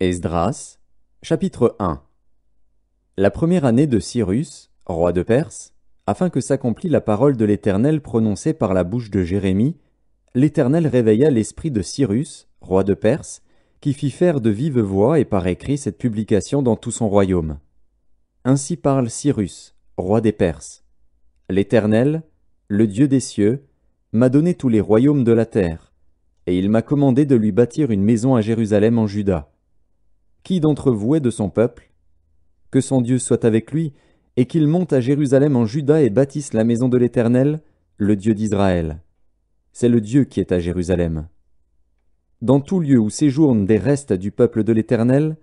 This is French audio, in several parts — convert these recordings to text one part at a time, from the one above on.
Esdras, chapitre 1. La première année de Cyrus, roi de Perse, afin que s'accomplît la parole de l'Éternel prononcée par la bouche de Jérémie, l'Éternel réveilla l'esprit de Cyrus, roi de Perse, qui fit faire de vive voix et par écrit cette publication dans tout son royaume. Ainsi parle Cyrus, roi des Perses. L'Éternel, le Dieu des cieux, m'a donné tous les royaumes de la terre, et il m'a commandé de lui bâtir une maison à Jérusalem en Juda. Qui d'entre vous est de son peuple? Que son Dieu soit avec lui, et qu'il monte à Jérusalem en Juda et bâtisse la maison de l'Éternel, le Dieu d'Israël. C'est le Dieu qui est à Jérusalem. Dans tout lieu où séjournent des restes du peuple de l'Éternel,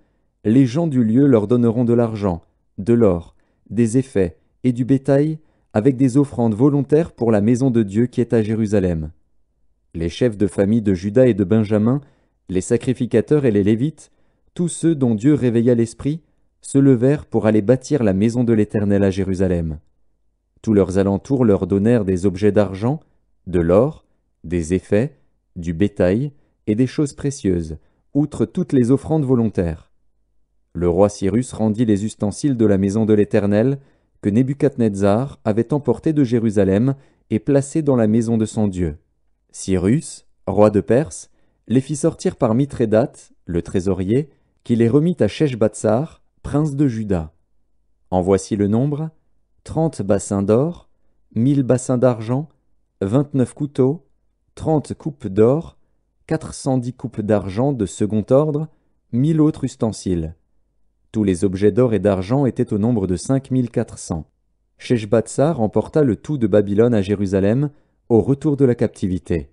les gens du lieu leur donneront de l'argent, de l'or, des effets et du bétail, avec des offrandes volontaires pour la maison de Dieu qui est à Jérusalem. Les chefs de famille de Juda et de Benjamin, les sacrificateurs et les Lévites, tous ceux dont Dieu réveilla l'esprit, se levèrent pour aller bâtir la maison de l'Éternel à Jérusalem. Tous leurs alentours leur donnèrent des objets d'argent, de l'or, des effets, du bétail et des choses précieuses, outre toutes les offrandes volontaires. Le roi Cyrus rendit les ustensiles de la maison de l'Éternel que Nebuchadnezzar avait emportés de Jérusalem et placés dans la maison de son Dieu. Cyrus, roi de Perse, les fit sortir par Mithrédate, le trésorier, qui les remit à Sheshbatsar, prince de Juda. En voici le nombre: 30 bassins d'or, 1000 bassins d'argent, 29 couteaux, 30 coupes d'or, 410 coupes d'argent de second ordre, 1000 autres ustensiles. Tous les objets d'or et d'argent étaient au nombre de 5400. Sheshbatsar emporta le tout de Babylone à Jérusalem au retour de la captivité.